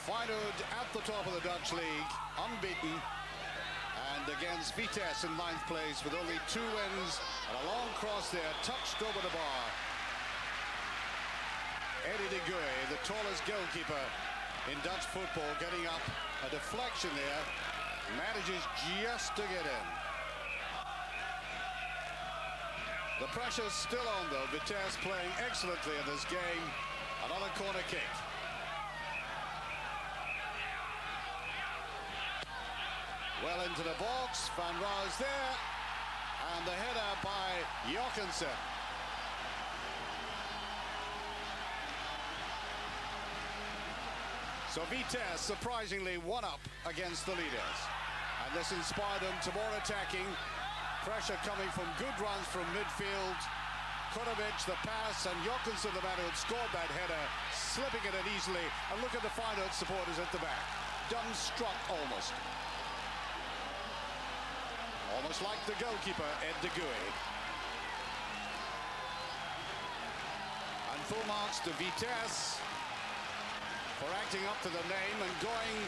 Feyenoord at the top of the Dutch league, unbeaten, and against Vitesse in 9th place with only 2 wins, and a long cross there, touched over the bar. Eddie de Goey, the tallest goalkeeper in Dutch football, getting up a deflection there, manages just to get in. The pressure's still on though, Vitesse playing excellently in this game. Another corner kick. Well into the box, Van Raas there, and the header by Jochimsen. So Vitesse surprisingly one up against the leaders, and this inspired them to more attacking. Pressure coming from good runs from midfield. Kotovic the pass, and Jochimsen the man who had scored that header, slipping it in easily. And look at the Feyenoord supporters at the back, dumbstruck almost. Almost like the goalkeeper, Ed de Goey. And full marks to Vitesse for acting up to the name and going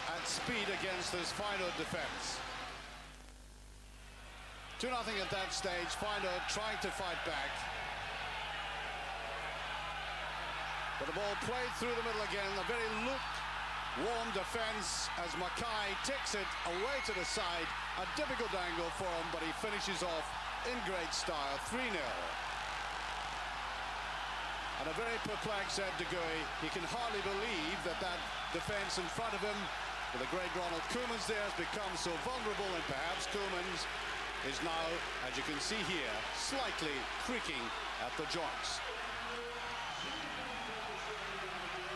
at speed against this Feyenoord defense. 2-0 at that stage, Feyenoord trying to fight back. But the ball played through the middle again, a very lukewarm defense as Mackay takes it away to the side. A difficult angle for him, but he finishes off in great style, 3-0. And a very perplexed Ed de Goey. He can hardly believe that that defense in front of him, with the great Ronald Koemans there, has become so vulnerable, and perhaps Koemans is now, as you can see here, slightly creaking at the joints.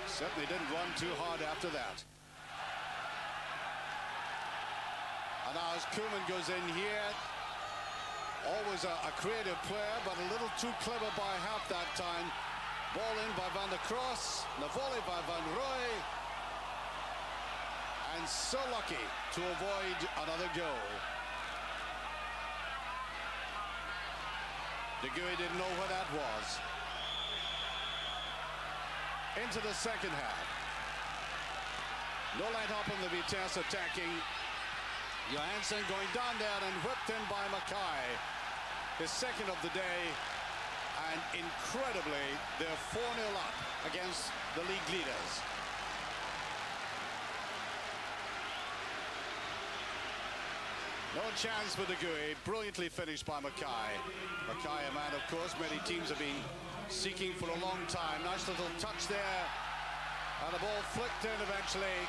Certainly didn't run too hard after that. And now as Koeman goes in here, always a creative player, but a little too clever by half that time. Ball in by Van der Cross, the volley by Van Rooij, and so lucky to avoid another goal. De Goey didn't know what that was. Into the second half. No let up on the Vitesse attacking. Johansson going down there and whipped in by Mackay. His second of the day. And incredibly, they're 4-0 up against the league leaders. No chance for de Goey. Brilliantly finished by Mackay. Mackay, a man, of course, many teams have been seeking for a long time. Nice little touch there. And the ball flicked in eventually.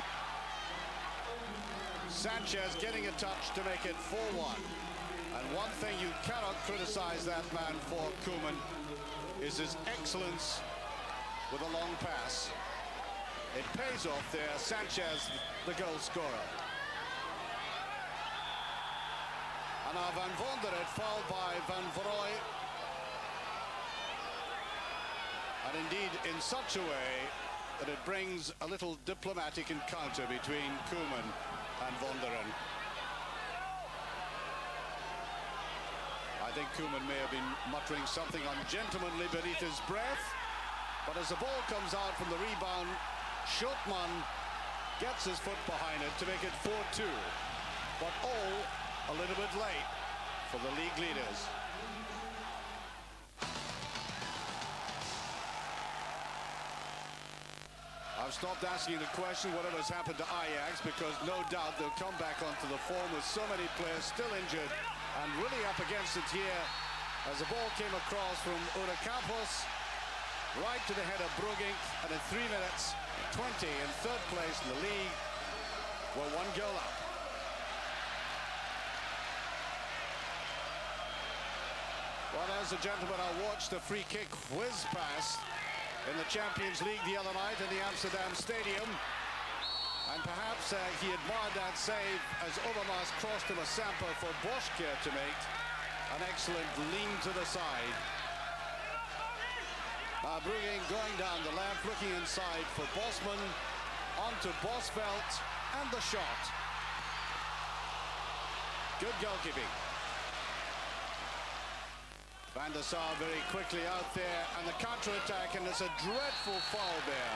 Sanchez getting a touch to make it 4-1. And one thing you cannot criticize that man for, Koeman, is his excellence with a long pass. It pays off there. Sanchez, the goal scorer. And now Van Wonderen fouled by Van Rooij. And indeed in such a way that it brings a little diplomatic encounter between Koeman and Wonderen. I think Koeman may have been muttering something ungentlemanly beneath his breath, but as the ball comes out from the rebound, Schultmann gets his foot behind it to make it 4-2. But all a little bit late for the league leaders. I've stopped asking the question whatever's happened to Ajax, because no doubt they'll come back onto the form with so many players still injured and really up against it here as the ball came across from Campos right to the head of Brugink, and in 3 minutes 20 in 3rd place in the league, we're 1 goal up. Well, as a gentleman, I watched the free kick whiz past in the Champions League the other night in the Amsterdam Stadium. And perhaps he admired that save as Overmars crossed him a sample for Boschke to make. An excellent lean to the side. Brugink going down the left, looking inside for Bosman. Onto Bosveld, and the shot. Good goalkeeping. Van der Sar very quickly out there, and the counter-attack, and there's a dreadful foul there.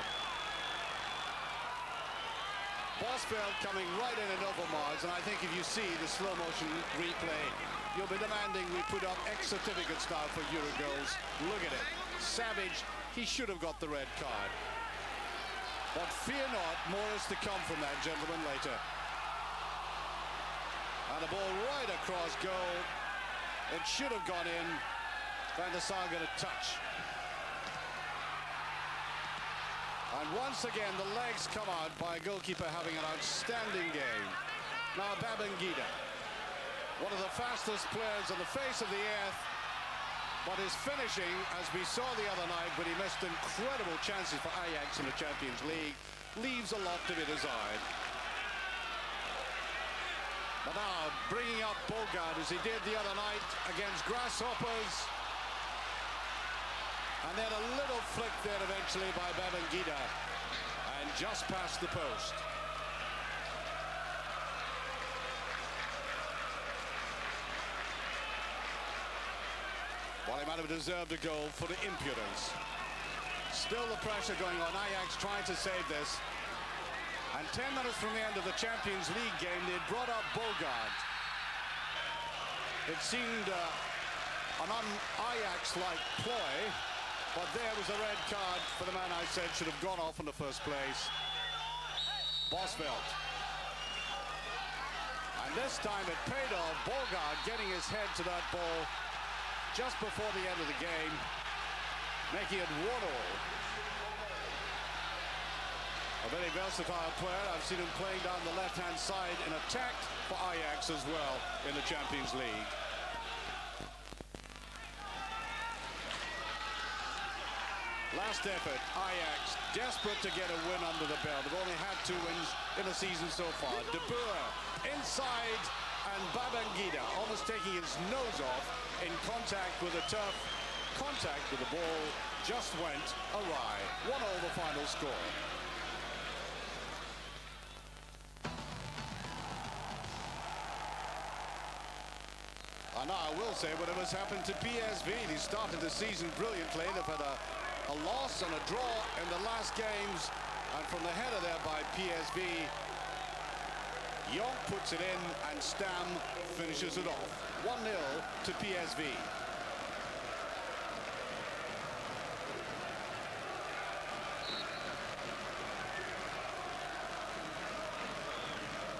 Bosveld coming right in Overmars, and I think if you see the slow motion replay, you'll be demanding we put up X certificates now for Eurogoles. Look at it. Savage, he should have got the red card. But fear not, more is to come from that, gentlemen, later. And the ball right across goal. It should have gone in. Van der Sar got a touch. And once again, the legs come out by a goalkeeper having an outstanding game. Now Babangida, one of the fastest players on the face of the earth, but his finishing, as we saw the other night when he missed incredible chances for Ajax in the Champions League, leaves a lot to be desired. But now, bringing up Bogard as he did the other night against Grasshoppers. And then a little flick there eventually by Babangida. And just past the post. Well, he might have deserved a goal for the impudence. Still the pressure going on. Ajax trying to save this. And 10 minutes from the end of the Champions League game, they brought up Bogard. It seemed an un-Ajax-like ploy, but there was a red card for the man I said should have gone off in the first place. Bosveld. And this time it paid off. Bogard getting his head to that ball just before the end of the game, making it 1-1. A very versatile player. I've seen him playing down the left-hand side in attack for Ajax as well in the Champions League. Last effort, Ajax desperate to get a win under the belt. They've only had 2 wins in the season so far. De Boer inside, and Babangida almost taking his nose off in contact with the turf. Contact with the ball just went awry. 1-0 the final score. And now I will say whatever's happened to PSV. They started the season brilliantly. They've had a loss and a draw in the last games. And from the header there by PSV, Young puts it in and Stam finishes it off. 1-0 to PSV.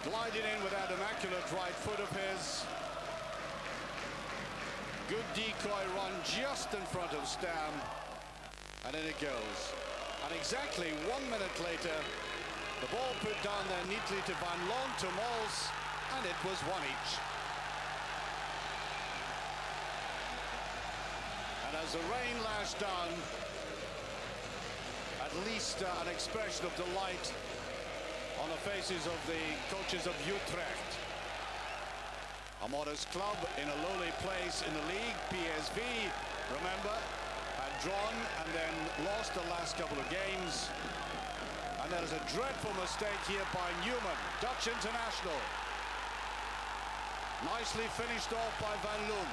Gliding in with that immaculate right foot of his. Good decoy run just in front of Stam. And in it goes. And exactly 1 minute later, the ball put down there neatly to Van Loon to Mols, and it was 1 each. And as the rain lashed down, at least an expression of delight on the faces of the coaches of Utrecht. A modest club in a lowly place in the league. PSV, remember, had drawn and then lost the last couple of games. And there is a dreadful mistake here by Newman, Dutch international. Nicely finished off by Van Loon.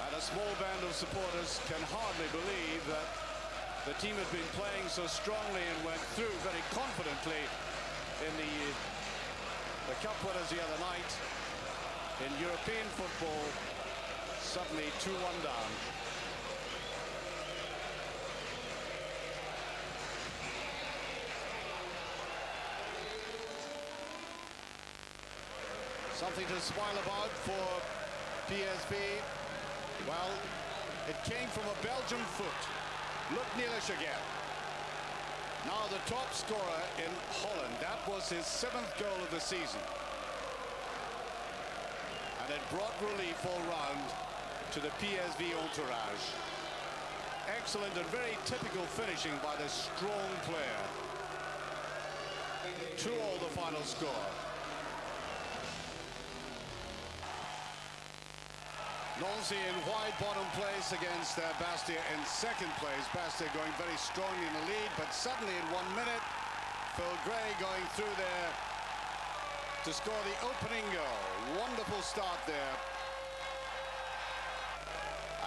And a small band of supporters can hardly believe that the team had been playing so strongly and went through very confidently in the cup winners the other night. In European football, suddenly 2-1 down. Something to smile about for PSV. Well, it came from a Belgian foot. Look, Nielisch again. Now the top scorer in Holland. That was his 7th goal of the season. And it brought relief all round to the PSV entourage. Excellent and very typical finishing by this strong player. 2-2 the final score. Nancy in wide bottom place against Bastia in 2nd place. Bastia going very strongly in the lead, but suddenly in 1 minute, Phil Gray going through there to score the opening goal. Wonderful start there.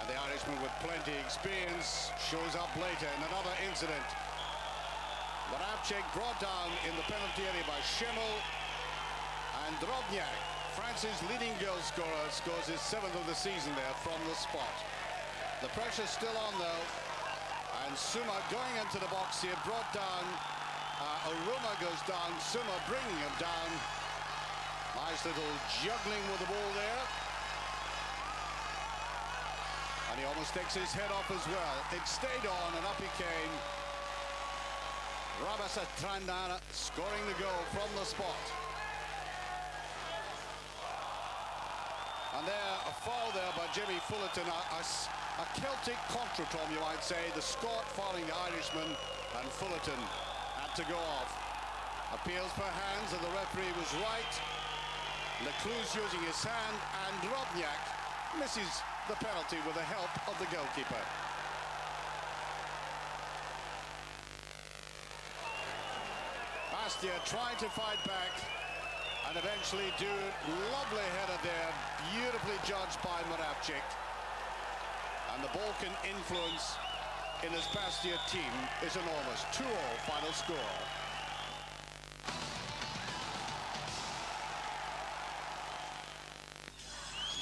And The Irishman with plenty of experience shows up later in another incident. Moravcik brought down in the penalty area by Schimmel, and Drobniak, France's leading goal scorer, scores his 7th of the season there from the spot. The pressure's still on though, and Suma going into the box here, brought down. Oruma goes down, Suma bringing him down. Nice little juggling with the ball there. And he almost takes his head off as well. It stayed on and up he came. Rabasatrandana scoring the goal from the spot. And there, a foul there by Jimmy Fullerton. A Celtic contretemps, you might say. The Scot fouling the Irishman, and Fullerton had to go off. Appeals for hands, and the referee was right. Leclue's using his hand, and Drobniak misses the penalty with the help of the goalkeeper. Bastia trying to fight back and eventually do it. Lovely header there, beautifully judged by Moravcik. And the Balkan influence in his Bastia team is enormous. 2-2 final score.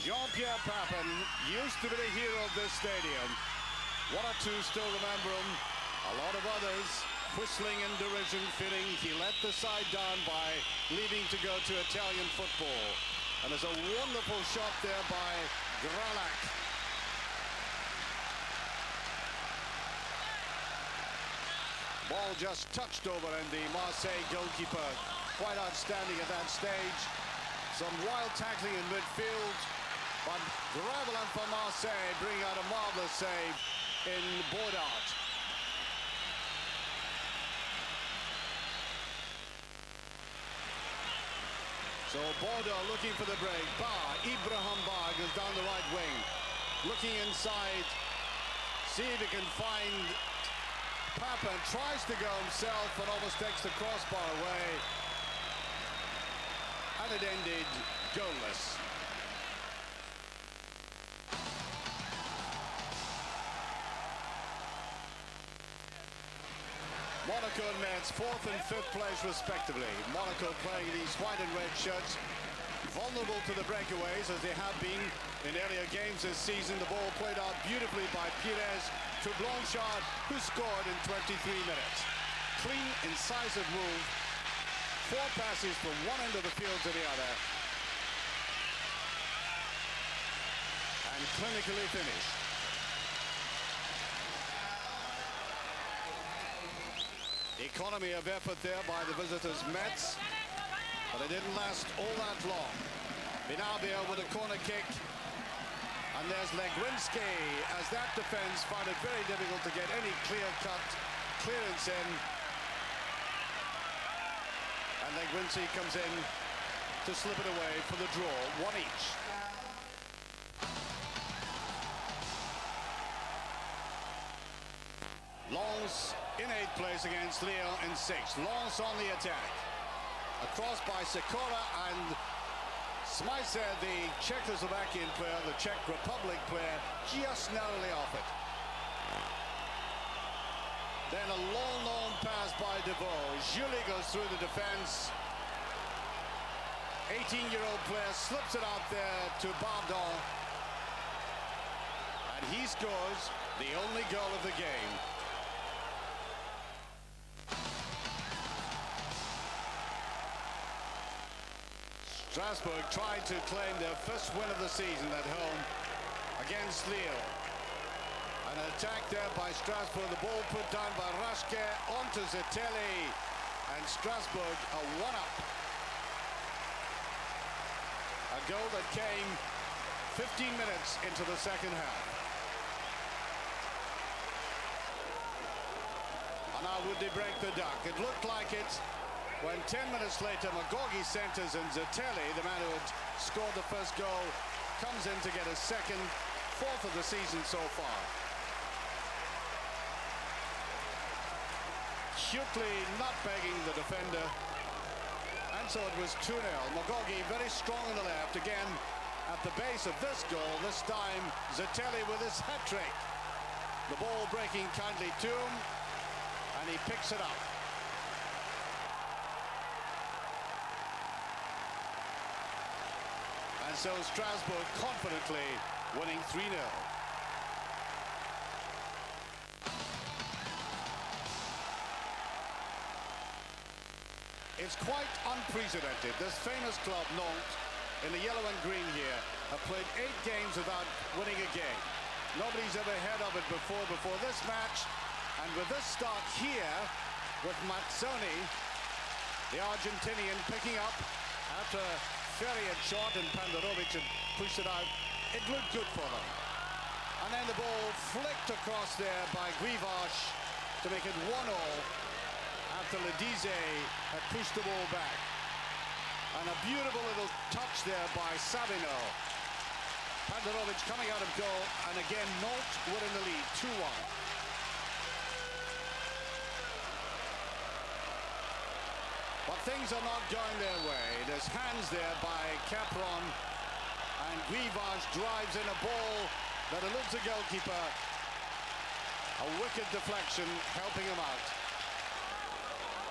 Jean-Pierre Papin used to be the hero of this stadium. One or two still remember him. A lot of others whistling in derision, feeling he let the side down by leaving to go to Italian football. And there's a wonderful shot there by Gralak. Ball just touched over, and the Marseille goalkeeper quite outstanding at that stage. Some wild tackling in midfield. But Gravelant for Marseille bring out a marvelous save in Baudard. So Baudard looking for the break. Ibrahim Bar goes down the right wing. Looking inside. See if he can find Papin. Tries to go himself and almost takes the crossbar away. And it ended goalless. Monaco and Metz, 4th and 5th place respectively. Monaco playing these white and red shirts, vulnerable to the breakaways as they have been in earlier games this season. The ball played out beautifully by Pires to Blanchard, who scored in 23 minutes. Clean, incisive move. 4 passes from one end of the field to the other. And clinically finished. Economy of effort there by the visitors Metz, but it didn't last all that long. Benabia with a corner kick, and there's Legwinski as that defense found it very difficult to get any clear-cut clearance in. And Legwinski comes in to slip it away for the draw, 1 each. Lens in 8th place against Lyon in 6th. Lens on the attack. Across by Sikora, and Smyser, the Czechoslovakian player, the Czech Republic player, just narrowly off it. Then a long pass by Deveau. Julie goes through the defense. 18-year-old player slips it out there to Bardon. And he scores the only goal of the game. Strasbourg tried to claim their first win of the season at home against Lille. An attack there by Strasbourg. The ball put down by Raschke onto Zitelli, and Strasbourg a 1-up. A goal that came 15 minutes into the second half. And now would they break the duck? It looked like it. When 10 minutes later, Magogi centers, and Zitelli, the man who had scored the first goal, comes in to get his second, 4th of the season so far. Cutely nutmegging the defender. And so it was 2-0. Magogi very strong on the left. Again, at the base of this goal. This time, Zatelli with his hat-trick. The ball breaking kindly to him, and he picks it up. And so Strasbourg confidently winning 3-0. It's quite unprecedented. This famous club, Nantes, in the yellow and green here, have played 8 games without winning a game. Nobody's ever heard of it before this match. And with this start here, with Mazzoni, the Argentinian, picking up after Ferry had shot and Pandarovic had pushed it out, it looked good for them. And then the ball flicked across there by Guivarch to make it 1-0 after Ledize had pushed the ball back. And a beautiful little touch there by Savino. Pandarovic coming out of goal, and again Nantes were in the lead, 2-1. But things are not going their way. There's hands there by Capron, and Guivarch drives in a ball that eludes the goalkeeper. A wicked deflection helping him out.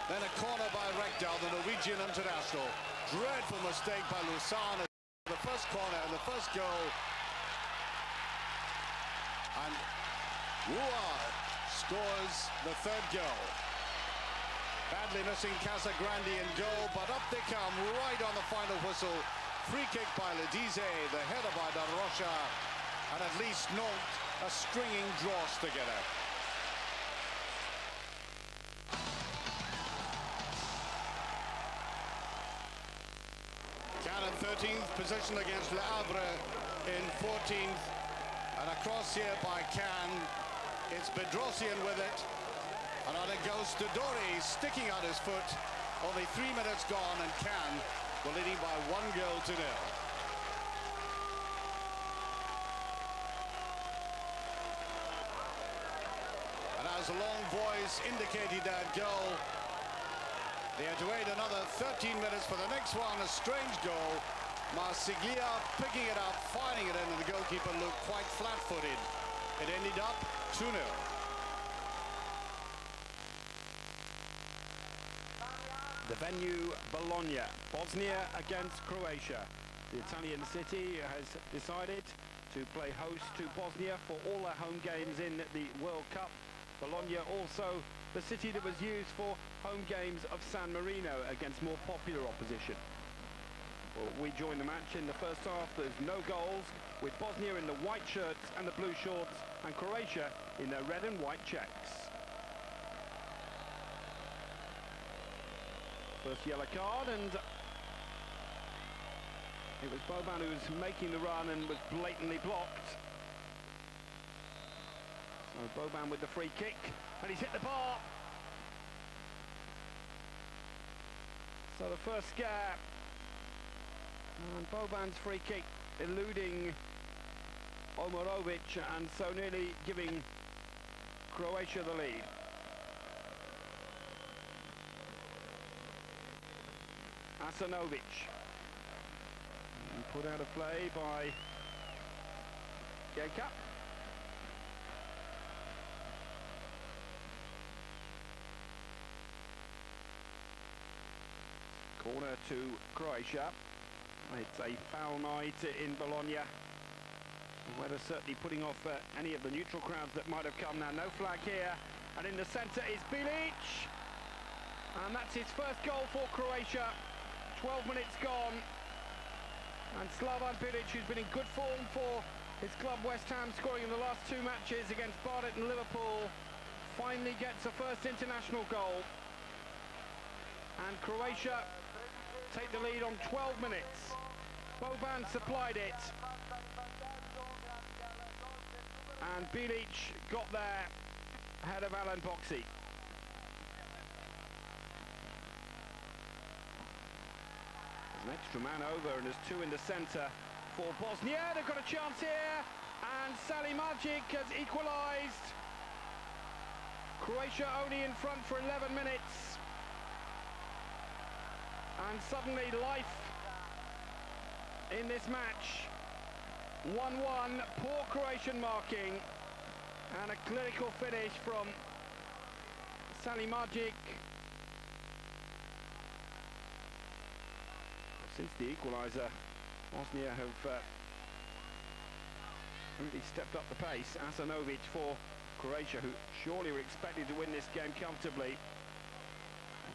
Then a corner by Rekdal, the Norwegian international. Dreadful mistake by Lausanne. The first corner and the first goal. And Rouard scores the 3rd goal. Badly missing Casagrande in goal, but up they come right on the final whistle. Free kick by Ledize, the header by Da Rocha, and at least Nantes are stringing draws together. Cannes in 13th position against Le Havre in 14th, and across here by Cannes, it's Bedrosian with it. And on it goes to Dori, sticking out his foot. Only 3 minutes gone, and Cannes were leading by 1-0. And as the long voice indicated that goal, they had to wait another 13 minutes for the next one. A strange goal. Marsiglia picking it up, finding it in, and the goalkeeper looked quite flat-footed. It ended up 2-0. The venue, Bologna. Bosnia against Croatia. The Italian city has decided to play host to Bosnia for all their home games in the World Cup. Bologna also the city that was used for home games of San Marino against more popular opposition. Well, we join the match in the first half. There's no goals, with Bosnia in the white shirts and the blue shorts, and Croatia in their red and white checks. First yellow card, and it was Boban who was making the run and was blatantly blocked. So Boban with the free kick, and he's hit the bar. So the first scare, and Boban's free kick eluding Omorovic, and so nearly giving Croatia the lead. Asanovic, and put out of play by Genka. Corner to Croatia. It's a foul night in Bologna. The weather certainly putting off any of the neutral crowds that might have come. Now no flag here, and in the centre is Bilic, and that's his first goal for Croatia. 12 minutes gone, and Slavan Bilic, who's been in good form for his club West Ham, scoring in the last 2 matches against Barnet and Liverpool, finally gets a first international goal, and Croatia take the lead on 12 minutes. Boban supplied it, and Bilic got there ahead of Alan Boxey. An extra man over, and there's 2 in the centre for Bosnia. They've got a chance here, and Salimagic has equalised. Croatia only in front for 11 minutes, and suddenly life in this match 1-1, poor Croatian marking, and a clinical finish from Salimagic. Since the equaliser, Bosnia have really stepped up the pace. Asanovic for Croatia, who surely were expected to win this game comfortably.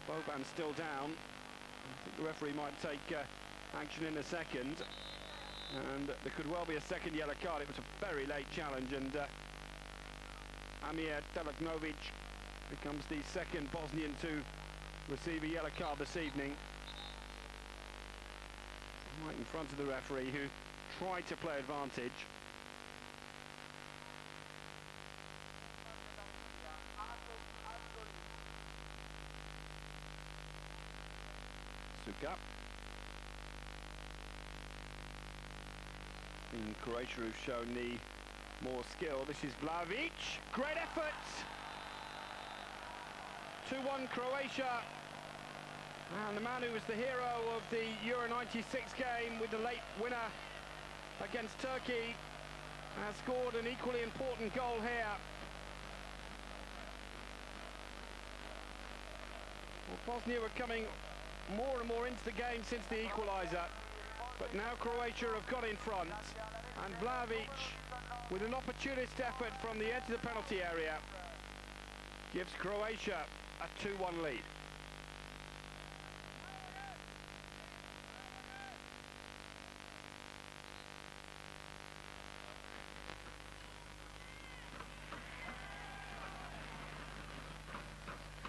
Boban's still down. I think the referee might take action in a second, and there could well be a second yellow card. It was a very late challenge, and Amir Teleknovic becomes the second Bosnian to receive a yellow card this evening. Right in front of the referee, who tried to play advantage. Suka. In Croatia, who've shown the more skill. This is Vlahovic. Great effort. 2-1 Croatia. And the man who was the hero of the Euro 96 game with the late winner against Turkey has scored an equally important goal here. Well, Bosnia were coming more and more into the game since the equaliser, but now Croatia have got in front, and Vlahovic, with an opportunist effort from the edge of the penalty area, gives Croatia a 2-1 lead.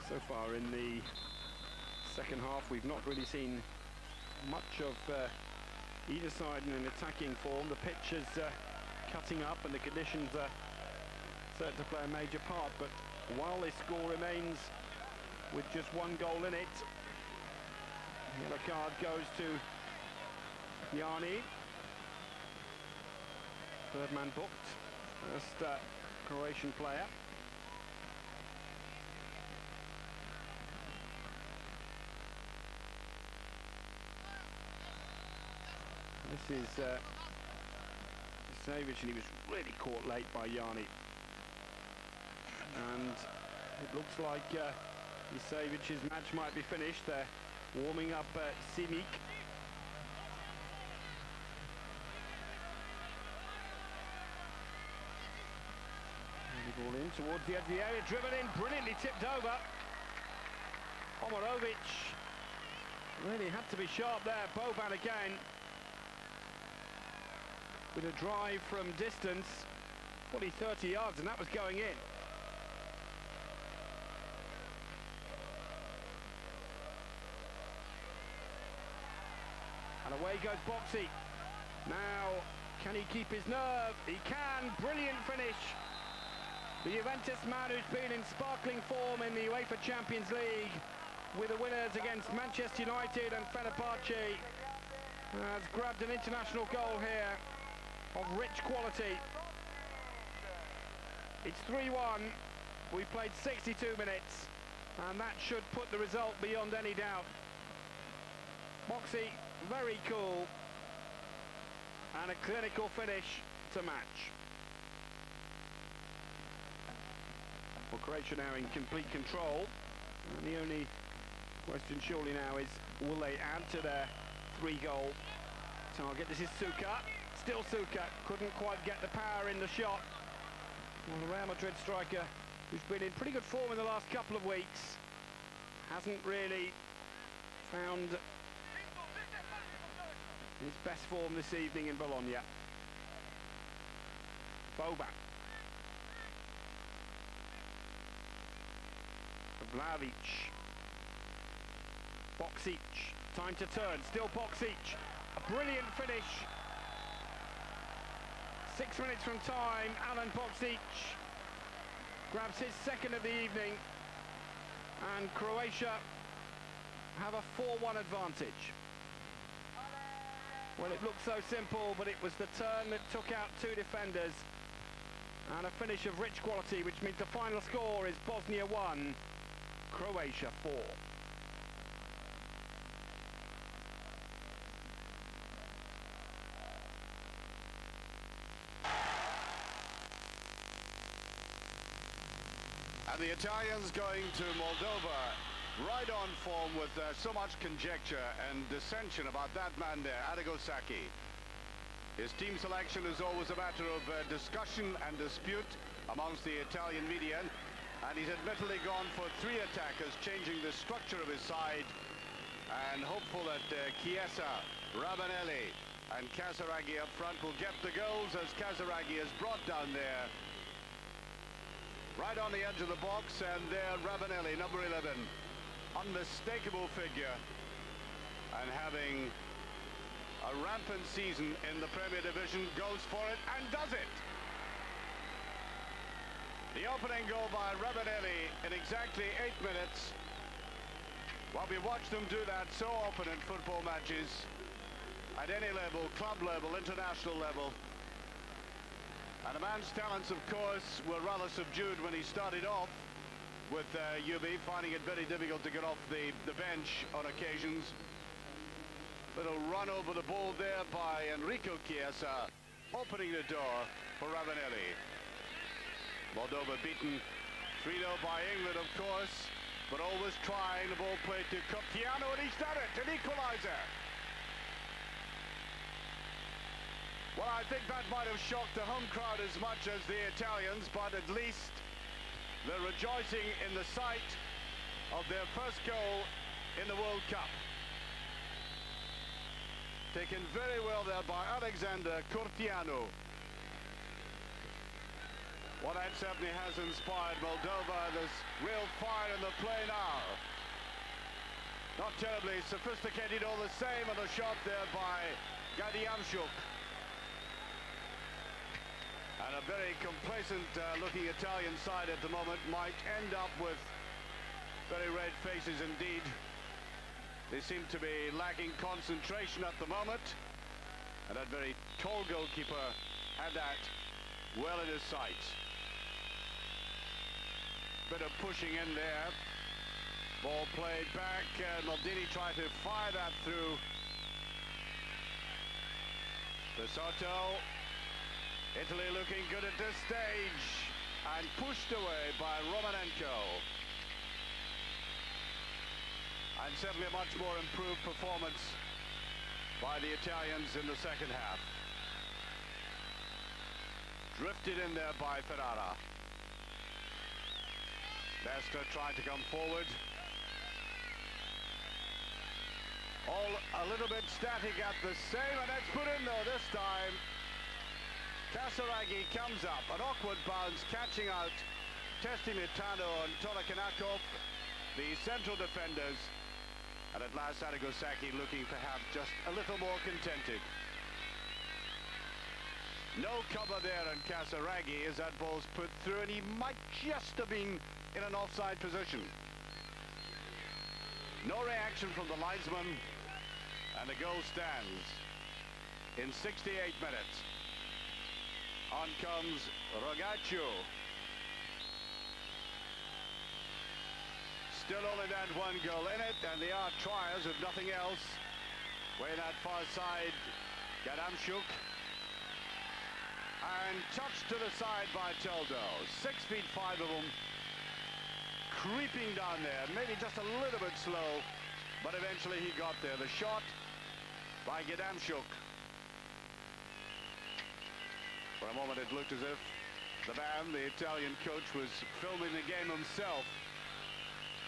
So far in the second half, we've not really seen much of either side in an attacking form. The pitch is cutting up and the conditions are certain to play a major part, but while this score remains with just one goal in it, the yellow card goes to Jani. Third man booked, first Croatian player. This is Savic, and he was really caught late by Jani. And it looks like Isevic's match might be finished. They're warming up Simic. Ball in towards the edge of the area, driven in, brilliantly tipped over. Omarovic really had to be sharp there. Boban again, with a drive from distance, fully 30 yards, and that was going in. And away goes Boxy. Now, can he keep his nerve? He can. Brilliant finish. The Juventus man, who's been in sparkling form in the UEFA Champions League with the winners against Manchester United and Fenerbahce, has grabbed an international goal here of rich quality. It's 3-1. We played 62 minutes, and that should put the result beyond any doubt. Boxy, very cool, and a clinical finish to match. Well, Croatia now in complete control, and the only question surely now is, will they add to their 3-goal target? This is Suka. Still Suka, couldn't quite get the power in the shot. Well, the Real Madrid striker, who's been in pretty good form in the last couple of weeks, hasn't really found his best form this evening in Bologna. Boban. Vlahovic. Boxic. Time to turn. Still Boxic. A brilliant finish. 6 minutes from time. Alan Boxic grabs his second of the evening, and Croatia have a 4-1 advantage. Well, it looked so simple, but it was the turn that took out 2 defenders, and a finish of rich quality, which means the final score is Bosnia 1, Croatia 4. And the Italians going to Moldova, right on form with so much conjecture and dissension about that man there, Arrigo Sacchi. His team selection is always a matter of discussion and dispute amongst the Italian media, and he's admittedly gone for 3 attackers, changing the structure of his side, and hopeful that Chiesa, Ravanelli and Casaraghi up front will get the goals, as Casaraghi is brought down there right on the edge of the box, and there Ravanelli, number 11, unmistakable figure, and having a rampant season in the Premier Division, goes for it and does it. The opening goal by Ravanelli in exactly 8 minutes. Well, we watched them do that so often in football matches at any level, club level, international level. And the man's talents, of course, were rather subdued when he started off with UB, finding it very difficult to get off the bench on occasions. Little run over the ball there by Enrico Chiesa, opening the door for Ravanelli. Moldova beaten 3-0 by England, of course, but always trying. The ball played to Cortiano, and he's done it, an equaliser. Well, I think that might have shocked the home crowd as much as the Italians, but at least they're rejoicing in the sight of their first goal in the World Cup. Taken very well there by Alexander Cortiano. Well, that certainly has inspired Moldova. There's real fire in the play now. Not terribly sophisticated all the same, and a shot there by Gadiamchuk. And a very complacent looking Italian side at the moment might end up with very red faces indeed. They seem to be lacking concentration at the moment, and that very tall goalkeeper had that well in his sights. Bit of pushing in there. Ball played back, Maldini tried to fire that through. De Soto. Italy looking good at this stage, and pushed away by Romanenko. And certainly a much more improved performance by the Italians in the second half. Drifted in there by Ferrara. Besta trying to come forward. All a little bit static at the same, and it's put in though this time. Casaraghi comes up, an awkward bounce, catching out Testimitano and Tolakanakov, the central defenders, and at last Arrigo Sacchi looking perhaps just a little more contented. No cover there, and Casaraghi, as that ball's put through, and he might just have been in an offside position. No reaction from the linesman, and the goal stands in 68 minutes. On comes Rogaccio. Still only that one goal in it, and they are triers if nothing else. Way that far side, Gadiamchuk. And touched to the side by Toldo. 6 feet 5 of them. Creeping down there, maybe just a little bit slow, but eventually he got there. The shot by Gadiamchuk. For a moment it looked as if the man, the Italian coach, was filming the game himself.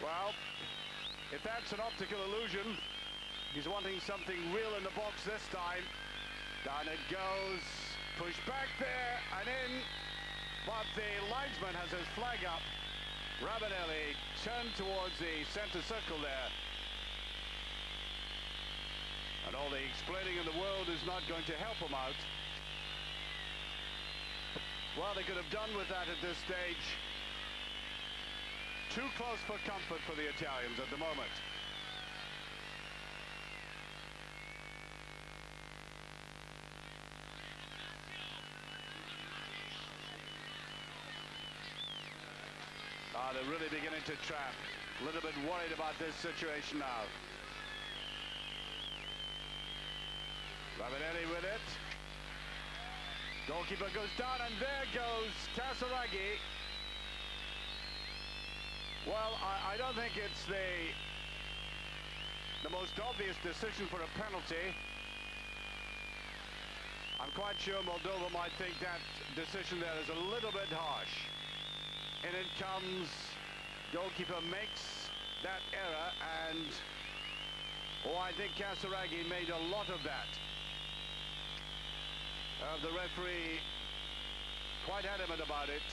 Well, if that's an optical illusion, he's wanting something real in the box this time. Down it goes, pushed back there and in, but the linesman has his flag up. Ravanelli turned towards the center circle there. And all the explaining in the world is not going to help him out. Well, they could have done with that at this stage. Too close for comfort for the Italians at the moment. They're really beginning to trap. A little bit worried about this situation now. Ravanelli with it. Goalkeeper goes down, and there goes Casaraghi. Well, I don't think it's the most obvious decision for a penalty. I'm quite sure Moldova might think that decision there is a little bit harsh. In it comes, goalkeeper makes that error, and I think Kasaragi made a lot of that. The referee quite adamant about it.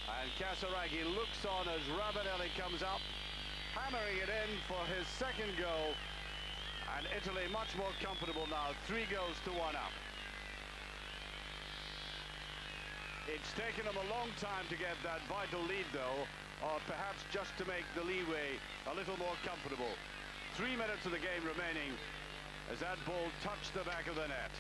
And Kasaragi looks on as Ravanelli comes up, hammering it in for his second goal. And Italy much more comfortable now, 3 goals to 1 up. It's taken them a long time to get that vital lead, though, or perhaps just to make the leeway a little more comfortable. 3 minutes of the game remaining as that ball touched the back of the net.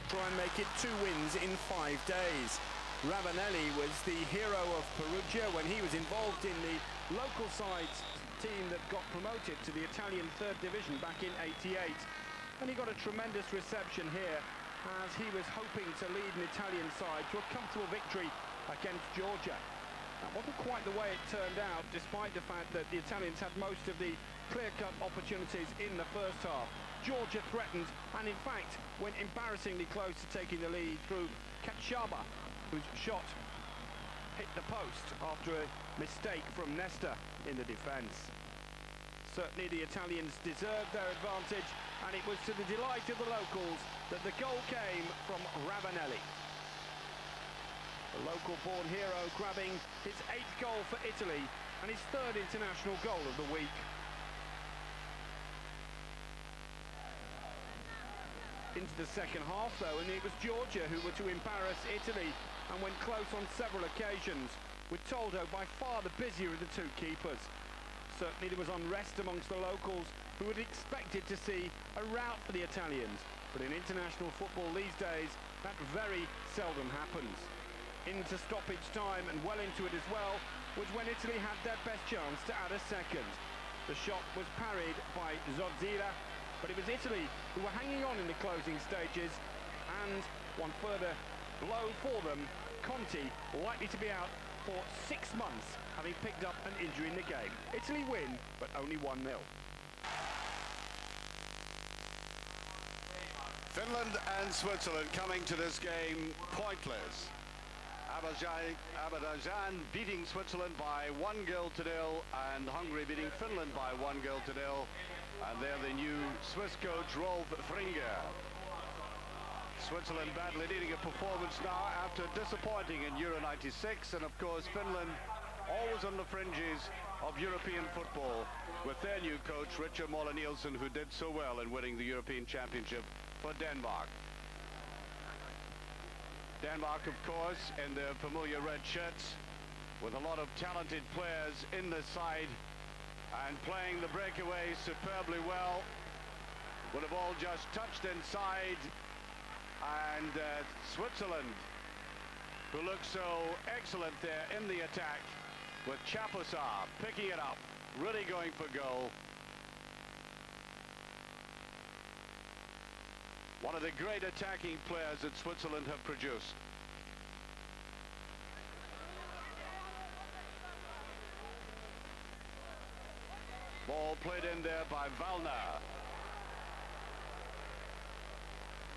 Try and make it 2 wins in 5 days. Ravanelli was the hero of Perugia when he was involved in the local side's team that got promoted to the Italian 3rd Division back in '88. And he got a tremendous reception here as he was hoping to lead an Italian side to a comfortable victory against Georgia. That wasn't quite the way it turned out, despite the fact that the Italians had most of the clear-cut opportunities in the first half. Georgia threatened and, in fact, went embarrassingly close to taking the lead through Kachaba, whose shot hit the post after a mistake from Nesta in the defence. Certainly the Italians deserved their advantage, and it was to the delight of the locals that the goal came from Ravanelli. The local-born hero grabbing his 8th goal for Italy and his 3rd international goal of the week. Into the second half, though, and it was Georgia who were to embarrass Italy and went close on several occasions, with Toldo by far the busier of the 2 keepers. Certainly there was unrest amongst the locals who had expected to see a rout for the Italians, but in international football these days that very seldom happens. Into stoppage time, and well into it as well, was when Italy had their best chance to add a second. The shot was parried by Zozzira, but it was Italy who were hanging on in the closing stages, and one further blow for them. Conti likely to be out for 6 months, having picked up an injury in the game. Italy win, but only 1-0. Finland and Switzerland coming to this game pointless. Azerbaijan beating Switzerland by 1-0, and Hungary beating Finland by 1-0. And they're the new Swiss coach, Rolf Fringer. Switzerland badly needing a performance now after disappointing in Euro 96, and of course Finland always on the fringes of European football with their new coach, Richard Moller-Nielsen, who did so well in winning the European Championship for Denmark. Denmark, of course, in their familiar red shirts, with a lot of talented players in the side, and playing the breakaway superbly well. With the ball just touched inside, and Switzerland, who look so excellent there in the attack, with Chapuisat picking it up, really going for goal. One of the great attacking players that Switzerland have produced. Ball played in there by Valner.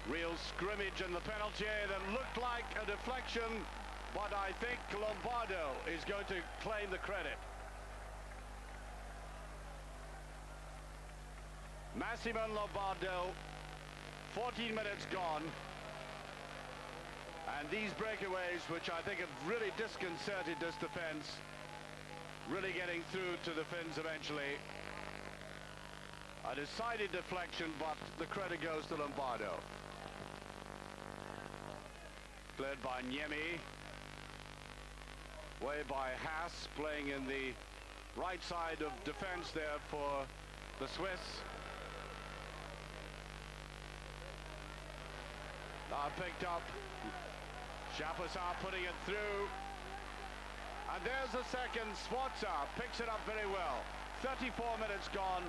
Real scrimmage in the penalty that looked like a deflection, but I think Lombardo is going to claim the credit. Massimo Lombardo, 14 minutes gone. And these breakaways, which I think have really disconcerted this defense, really getting through to the Finns eventually. A decided deflection, but the credit goes to Lombardo. Cleared by Niemi. Way by Haas, playing in the right side of defense there for the Swiss. Now picked up. Chapuisat putting it through. And there's the second. Sforza picks it up very well. 34 minutes gone.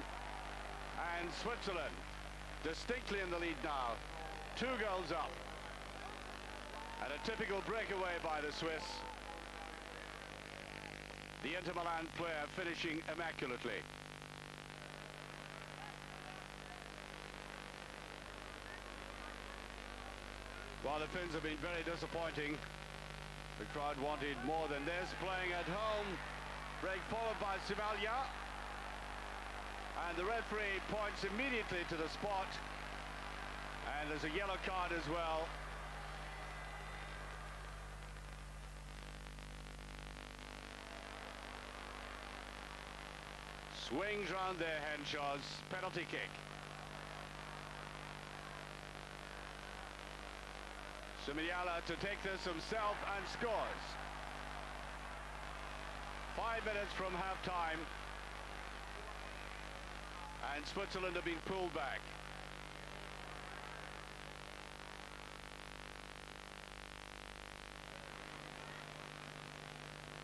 And Switzerland distinctly in the lead now. 2 goals up. And a typical breakaway by the Swiss. The Inter Milan player finishing immaculately. Well, the Finns have been very disappointing. The crowd wanted more than this. Playing at home. Break followed by Sivalia. And the referee points immediately to the spot. And there's a yellow card as well. Swings round there, Henshaw's penalty kick. Simiala to take this himself and scores. 5 minutes from half-time. And Switzerland have been pulled back.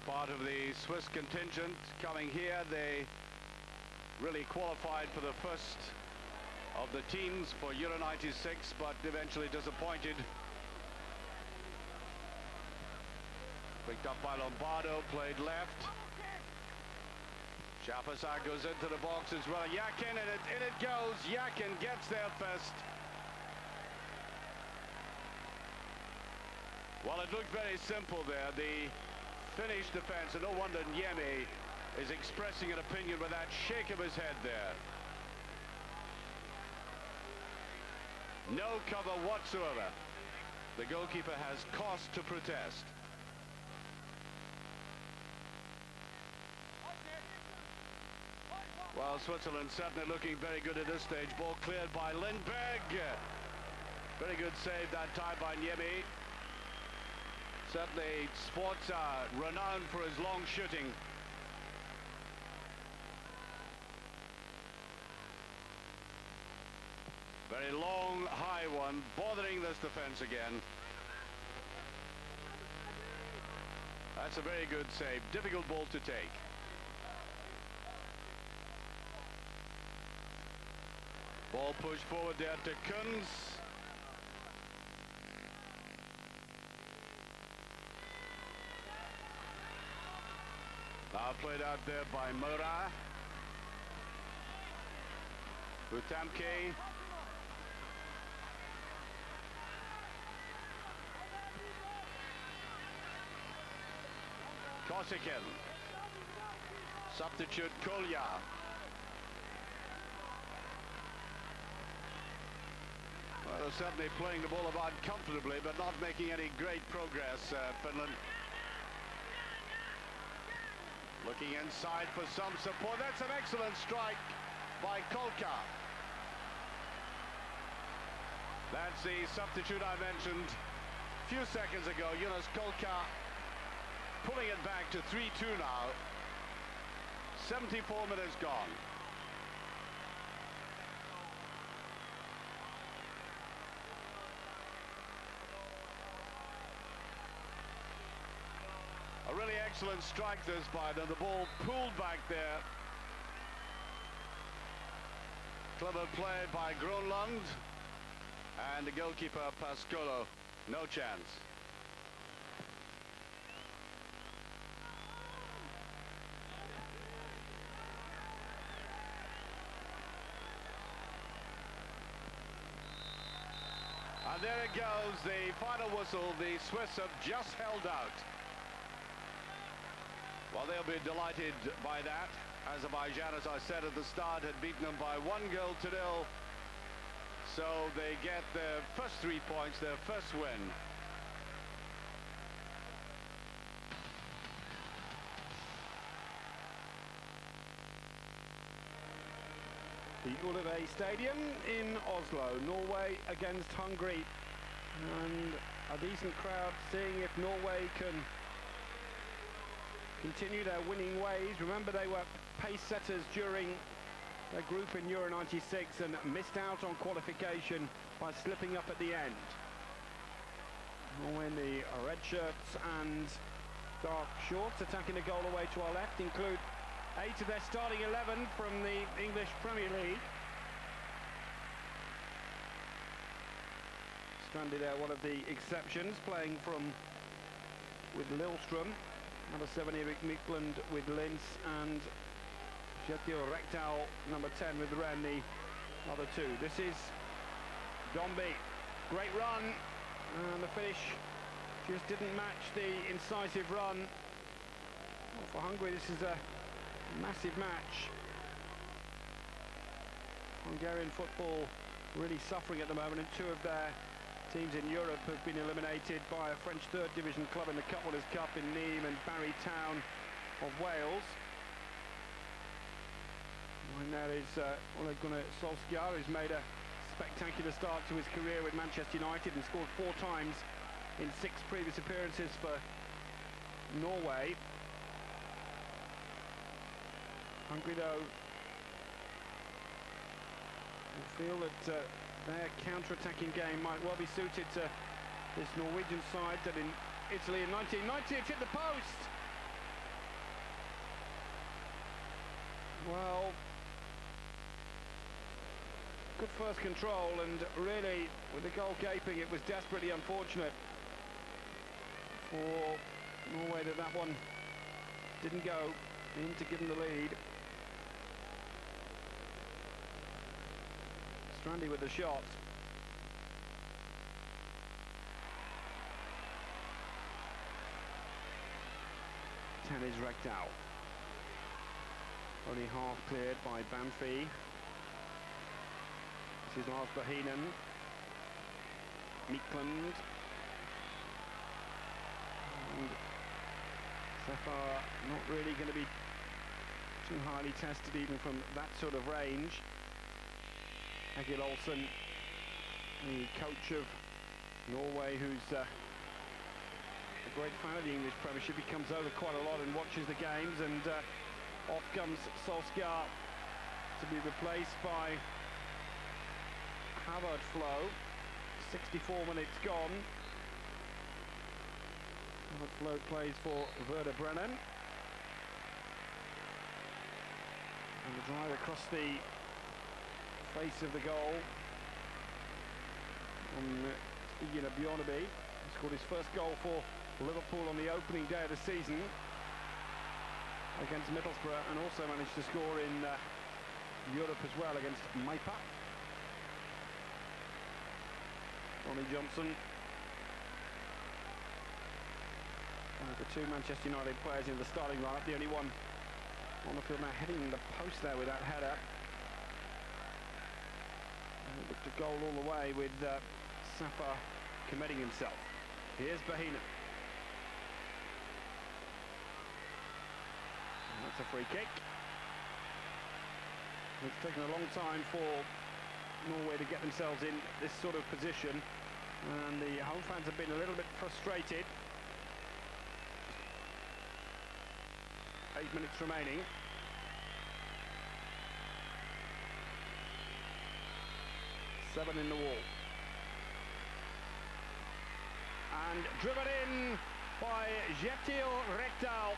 Part of the Swiss contingent coming here. They really qualified for the first of the teams for Euro 96, but eventually disappointed. Picked up by Lombardo, played left. Chapasak goes into the box as well. Yakin, and in it goes. Yakin gets there first. Well, it looked very simple there. The Finnish defense, and no wonder Niemi is expressing an opinion with that shake of his head there. No cover whatsoever. The goalkeeper has cause to protest. Well, Switzerland certainly looking very good at this stage. Ball cleared by Lindberg. Very good save that time by Niemi. Certainly, sports are renowned for his long shooting. Very long, high one, bothering this defense again. That's a very good save. Difficult ball to take. Ball pushed forward there to Kunz. Now played out there by Mora. Butamke. Kosikin. Substitute Kolya. Well, they're certainly playing the ball about comfortably, but not making any great progress, Finland. Looking inside for some support. That's an excellent strike by Kolka. That's the substitute I mentioned a few seconds ago. Jonas Kolka pulling it back to 3-2 now. 74 minutes gone. A really excellent strike this by them. The ball pulled back there. Clever play by Gronlund. And the goalkeeper, Pascolo, no chance. And there it goes, the final whistle. The Swiss have just held out. Well, they'll be delighted by that. Azerbaijan, as I said at the start, had beaten them by 1-0. So they get their first 3 points, their first win. The Ullevi Stadium in Oslo, Norway against Hungary. And a decent crowd seeing if Norway can continue their winning ways. Remember, they were pace setters during their group in Euro 96 and missed out on qualification by slipping up at the end. Norway in the red shirts and dark shorts, attacking the goal away to our left, include 8 of their starting 11 from the English Premier League. Strandy there, one of the exceptions, playing with Lillström. Number 7, Erik Mikland with Linz, and Jetio Rekdal, number 10 with Rennes, the other two. This is Dombey. Great run, and the finish just didn't match the incisive run. Well, for Hungary, this is a massive match. Hungarian football really suffering at the moment, and two of their teams in Europe have been eliminated by a French third division club in the Cup Winners' Cup in Nîmes and Barry Town of Wales. And there is Ole Gunnar Solskjaer, who's made a spectacular start to his career with Manchester United and scored 4 times in 6 previous appearances for Norway. Hungary, though, feel that their counter-attacking game might well be suited to this Norwegian side that in Italy in 1990 it hit the post. Well, good first control, and really with the goal gaping it was desperately unfortunate for Norway that one didn't go in to give them the lead. Strandy with the shot. Tennis Rekdal. Only half cleared by Banfi. This is Lars Bohinen. Mikland. And Sefar not really going to be too highly tested even from that sort of range. Egil Olsen, the coach of Norway, who's a great fan of the English Premiership. He comes over quite a lot and watches the games, and off comes Solskjaer to be replaced by Havard Flo. 64 minutes gone. Havard Flo plays for Werder Bremen. And the drive across the face of the goal on Igina Bjorneby. He scored his first goal for Liverpool on the opening day of the season against Middlesbrough, and also managed to score in Europe as well against Maipa. Ronnie Johnson. One of the 2 Manchester United players in the starting lineup, the only one on the field now, hitting the post there with that header. It looked a goal all the way with Safar committing himself. Here's Bohinen. That's a free kick. It's taken a long time for Norway to get themselves in this sort of position, and the home fans have been a little bit frustrated. 8 minutes remaining. Seven in the wall. And driven in by Jetio Rekdal.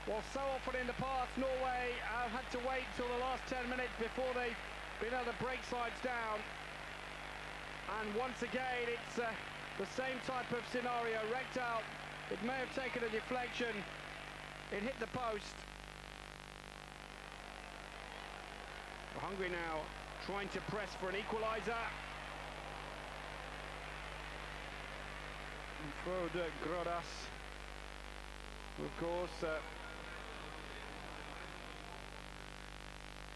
Well, so often in the past, Norway have had to wait till the last 10 minutes before they've been able to break sides down. And once again, it's the same type of scenario. Rekdal, it may have taken a deflection. It hit the post. Hungary now trying to press for an equaliser. And Frode Grodas, of course,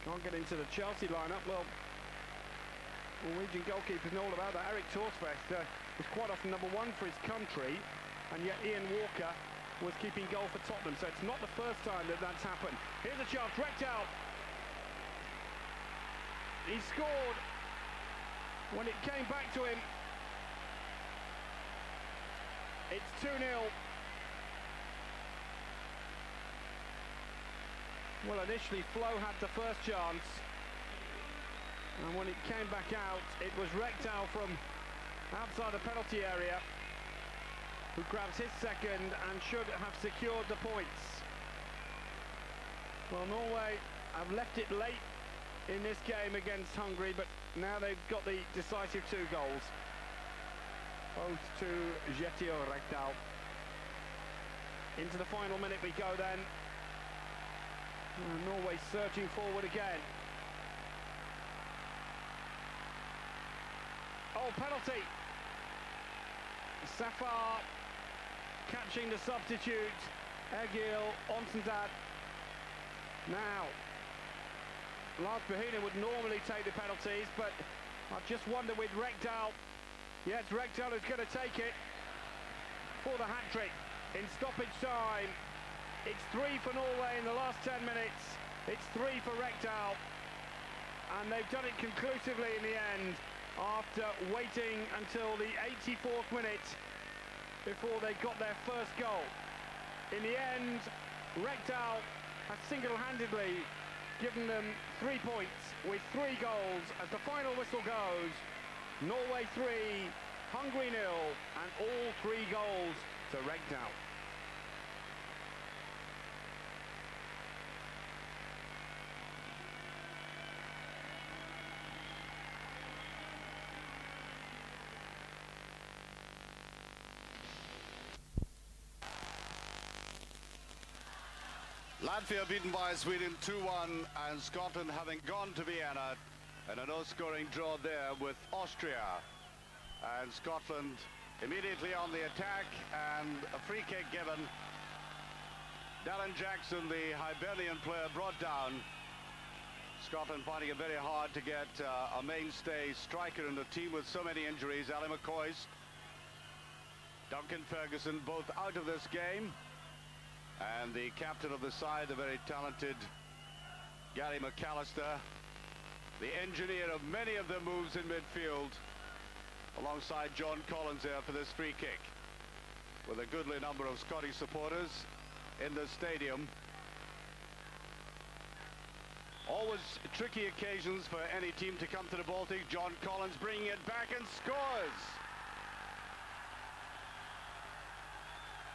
can't get into the Chelsea lineup. Well, Norwegian goalkeepers know all about that. Erik Thorsvest was quite often number 1 for his country, and yet Ian Walker was keeping goal for Tottenham, so it's not the first time that that's happened. Here's a chance, Rekdal. He scored when it came back to him. It's 2-0. Well, initially Flo had the first chance, and when it came back out, it was Rekdal from outside the penalty area who grabs his second and should have secured the points. Well, Norway have left it late in this game against Hungary, but now they've got the decisive 2 goals. Both to Jetio Rekdal. Into the final minute we go then. Norway searching forward again. Oh, penalty. Safar catching the substitute, Egil Onsendad. Now, Lars Bohinen would normally take the penalties, but I just wonder with Rekdal. Yes, Rekdal is going to take it for the hat-trick in stoppage time. It's 3 for Norway in the last 10 minutes. It's 3 for Rekdal. And they've done it conclusively in the end after waiting until the 84th minute before they got their first goal. In the end, Rekdal has single-handedly given them 3 points with 3 goals as the final whistle goes. Norway 3, Hungary 0, and all 3 goals to Rekdal. Latvia beaten by Sweden 2-1, and Scotland having gone to Vienna and a no-scoring draw there with Austria. And Scotland immediately on the attack, and a free kick given. Darren Jackson, the Hibernian player, brought down. Scotland finding it very hard to get a mainstay striker in the team with so many injuries. Ali McCoist, Duncan Ferguson, both out of this game. And the captain of the side, the very talented Gary McAllister, the engineer of many of the moves in midfield, alongside John Collins there for this free kick, with a goodly number of Scottish supporters in the stadium. Always tricky occasions for any team to come to the Baltic. John Collins bringing it back and scores.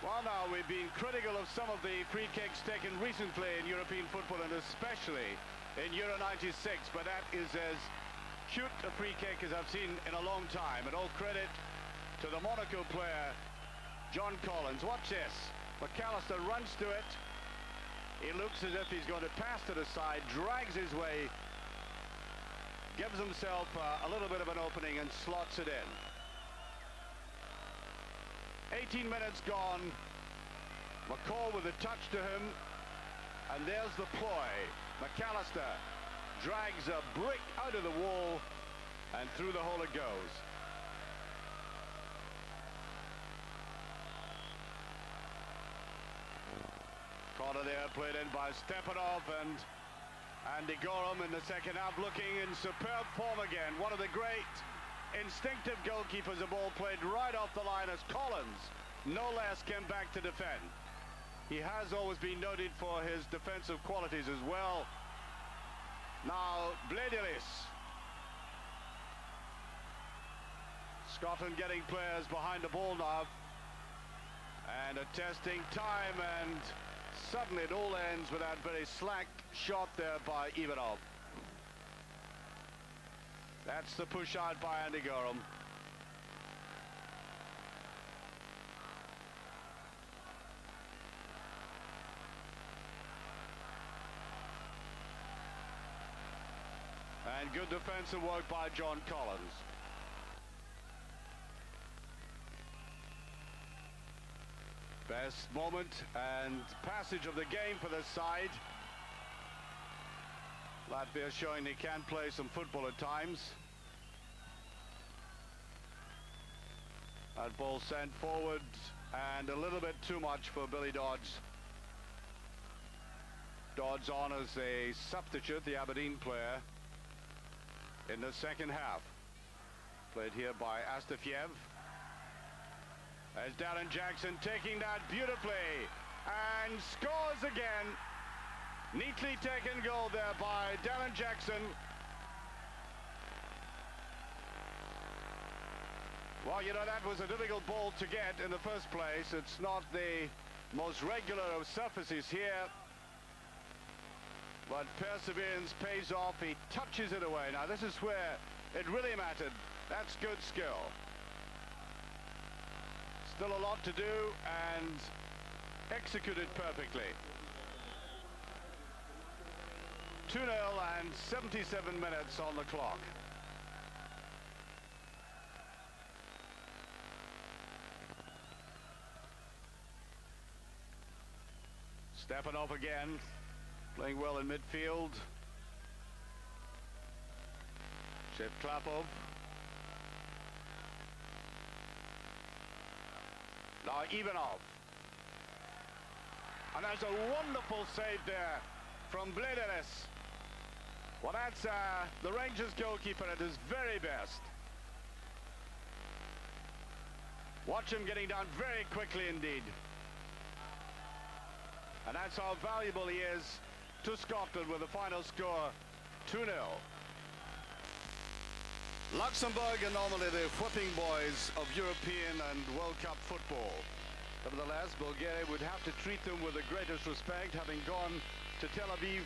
Well, now, we've been critical of some of the free kicks taken recently in European football, and especially in Euro 96, but that is as cute a free kick as I've seen in a long time, and all credit to the Monaco player, John Collins. Watch this. McAllister runs to it. He looks as if he's going to pass to the side, drags his way, gives himself a little bit of an opening and slots it in. 18 minutes gone. McCall with a touch to him, and there's the ploy. McAllister drags a brick out of the wall, and through the hole it goes. Corner there, played in by Stepanov, and Andy Gorham in the second half looking in superb form again. One of the great instinctive goalkeepers. The ball played right off the line as Collins, no less, came back to defend. He has always been noted for his defensive qualities as well. Now Blediris. Scotland getting players behind the ball now, and a testing time, and suddenly it all ends with that very slack shot there by Ivanov. That's the push out by Andy Gorham. And good defensive work by John Collins. Best moment and passage of the game for this side. Latvia showing they can play some football at times. That ball sent forward, and a little bit too much for Billy Dodds. Dodds on as a substitute, the Aberdeen player, in the second half. Played here by Astafiev. As Darren Jackson taking that beautifully, and scores again. Neatly taken goal there by Darren Jackson. Well, you know, that was a difficult ball to get in the first place. It's not the most regular of surfaces here. But perseverance pays off. He touches it away. Now this is where it really mattered. That's good skill. Still a lot to do and executed perfectly. 2-0 and 77 minutes on the clock. Stepanov again, playing well in midfield. Shevklapov. Now Ivanov. And that's a wonderful save there from Blederes. Well, that's the Rangers goalkeeper at his very best. Watch him getting down very quickly indeed. And that's how valuable he is to Scotland with the final score 2-0. Luxembourg are normally the whipping boys of European and World Cup football. Nevertheless, Bulgaria would have to treat them with the greatest respect, having gone to Tel Aviv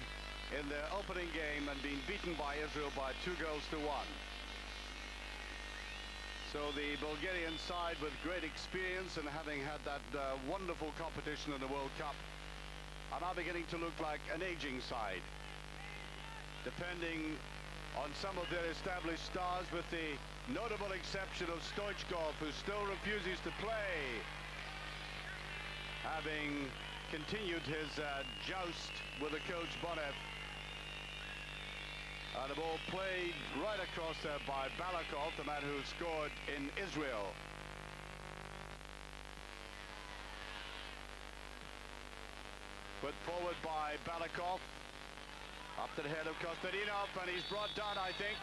in their opening game and been beaten by Israel by 2-1. So the Bulgarian side, with great experience and having had that wonderful competition in the World Cup, are now beginning to look like an aging side, depending on some of their established stars, with the notable exception of Stoichkov, who still refuses to play, having continued his joust with the coach Bonev. And the ball played right across there by Balakov, the man who scored in Israel. Put forward by Balakov. Up to the head of Kostadinov, and he's brought down, I think.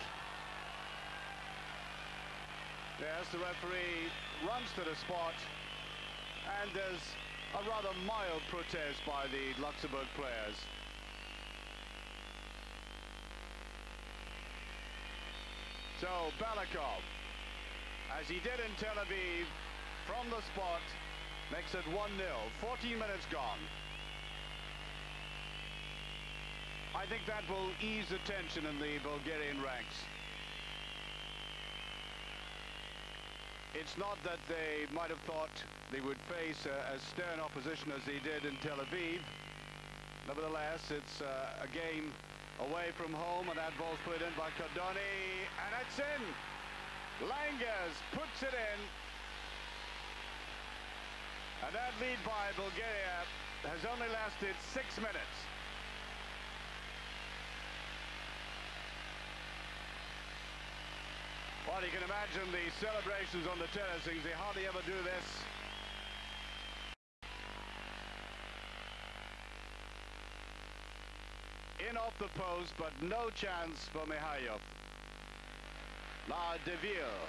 Yes, the referee runs to the spot, and there's a rather mild protest by the Luxembourg players. So Balakov, as he did in Tel Aviv, from the spot, makes it 1-0. 14 minutes gone. I think that will ease the tension in the Bulgarian ranks. It's not that they might have thought they would face as stern opposition as they did in Tel Aviv. Nevertheless, it's a game away from home, and that ball's put in by Cardoni, and it's in. Langas puts it in, and that lead by Bulgaria has only lasted 6 minutes. Well, you can imagine the celebrations on the terracings. They hardly ever do this. In off the post, but no chance for Mikhailov. Now De Ville.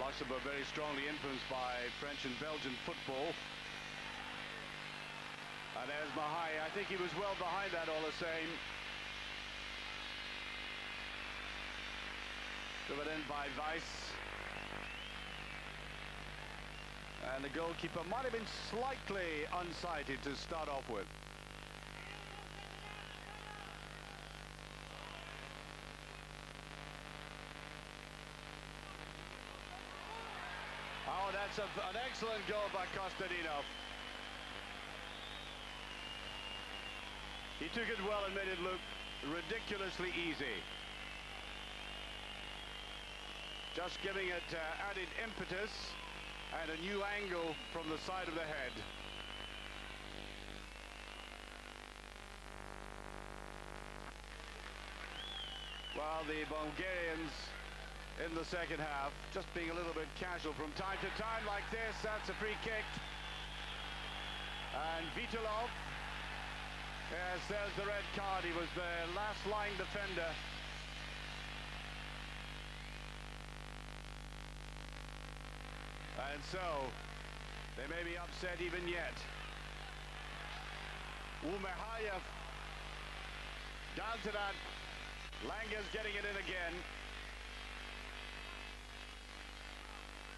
Luxembourg very strongly influenced by French and Belgian football. And there's Mahai. I think he was well behind that all the same. Driven in by Weiss. And the goalkeeper might have been slightly unsighted to start off with. Oh, that's an excellent goal by Kostadinov. He took it well and made it look ridiculously easy. Just giving it added impetus and a new angle from the side of the head. Well, the Bulgarians in the second half just being a little bit casual from time to time like this. That's a free kick. And Vitulov, yes, there's the red card. He was the last line defender. And so, they may be upset even yet. Mikhailov down to that. Langa's getting it in again.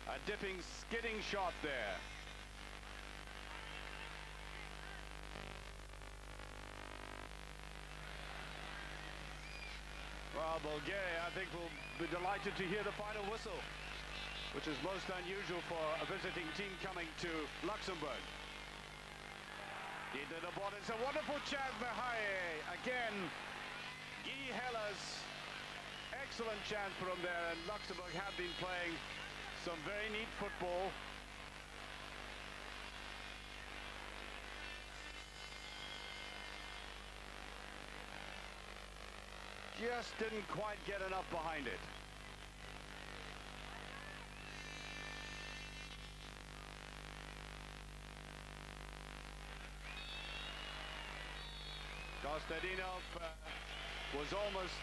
A dipping, skidding shot there. Well, Bulgaria, I think, will be delighted to hear the final whistle, which is most unusual for a visiting team coming to Luxembourg. Into the ball, it's a wonderful chance for Haye. Again, Guy Heller's excellent chance for him there, and Luxembourg have been playing some very neat football. Just didn't quite get enough behind it. Kostadinov was almost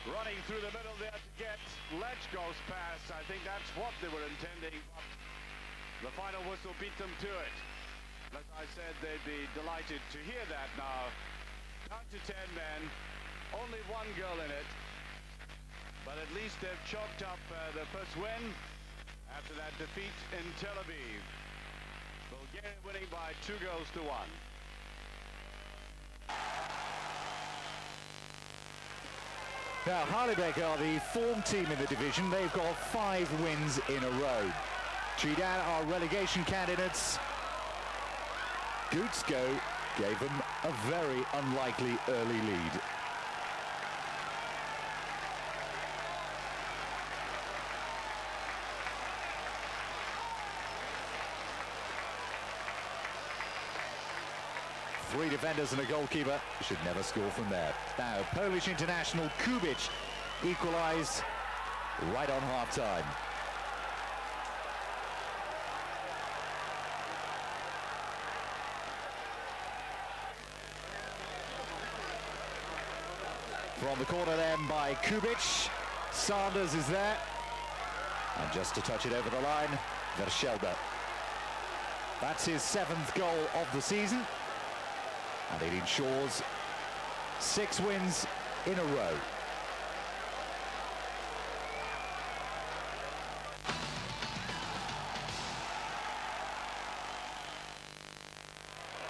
running through the middle there to get Lechkov's pass. I think that's what they were intending, but the final whistle beat them to it. As I said, they'd be delighted to hear that now. Down to 10 men. Only one goal in it, but at least they've chalked up their first win after that defeat in Tel Aviv. Bulgaria winning by 2-1. Now, Harlebeck are the form team in the division. They've got 5 wins in a row. Chidan are relegation candidates. Gutsko gave them a very unlikely early lead. Three defenders and a goalkeeper. Should never score from there. Now, Polish international Kubic equalised right on half-time. From the corner then by Kubic. Sanders is there. And just to touch it over the line, Verschelder. That's his 7th goal of the season. And it ensures 6 wins in a row.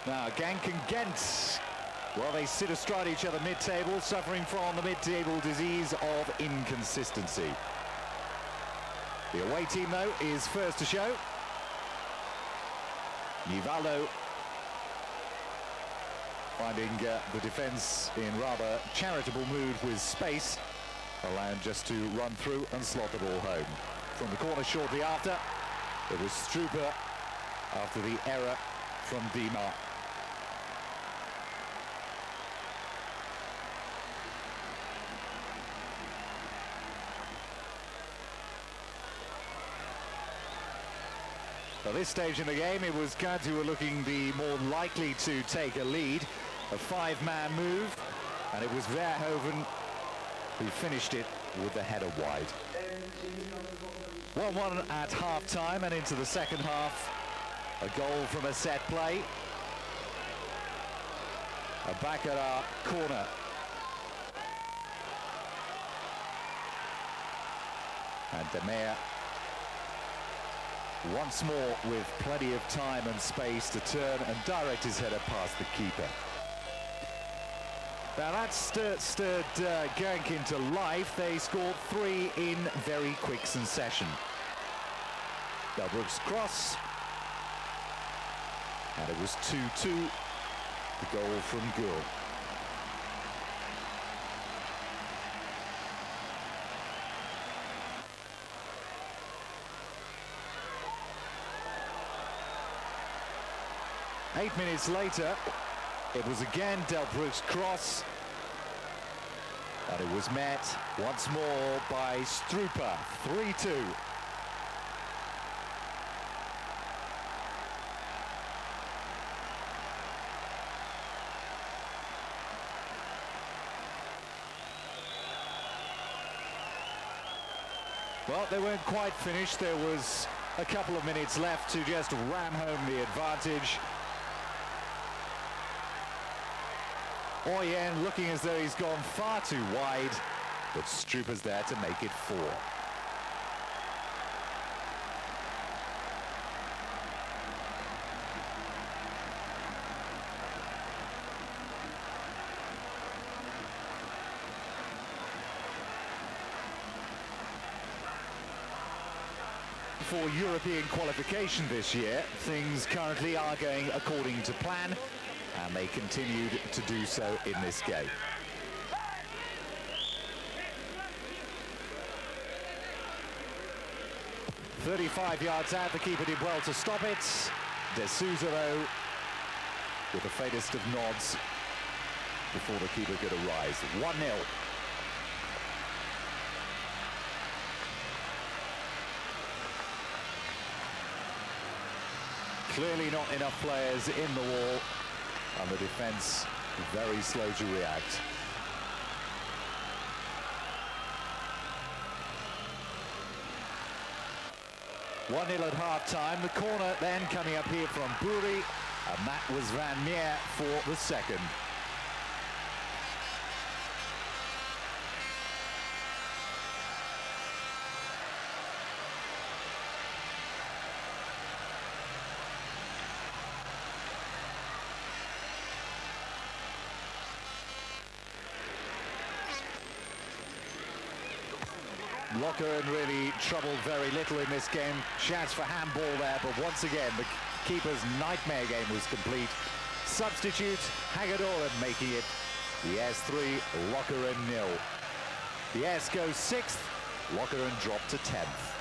Now, Genk and Ghent, well, they sit astride each other mid-table, suffering from the mid-table disease of inconsistency. The away team, though, is first to show. Nivaldo finding the defence in rather charitable mood with space, allowing just to run through and slot the ball home. From the corner shortly after, it was Struper after the error from Dima. At this stage in the game, it was Ghent who were looking the more likely to take a lead. A 5-man move, and it was Verhoeven who finished it with the header wide. 1-1 at half-time, and into the second half, a goal from a set play. Back at our corner. And De Meer once more with plenty of time and space to turn and direct his header past the keeper. Now that stirred Genk into life. They scored 3 in very quick succession. Delbrug's cross, and it was 2-2, the goal from Gül. Eight minutes later, it was again Delbrug's cross, and it was met once more by Struper. 3-2. Well, they weren't quite finished. There was a couple of minutes left to just ram home the advantage. Oyen looking as though he's gone far too wide, but Struper's there to make it 4. for European qualification this year. Things currently are going according to plan, and they continued to do so in this game. "35 yards out, the keeper did well to stop it. De Souza, though, with the faintest of nods before the keeper could arise. 1-0. Clearly not enough players in the wall, and the defence very slow to react. "1-0 at half-time. The corner then coming up here from Buri, and that was Van Meer for the second. Lokeren really troubled very little in this game. Chance for handball there, but once again the keeper's nightmare game was complete. Substitute Hagedorn making it the S 3, Lokeren 0. The S goes 6th, Lokeren dropped to 10th.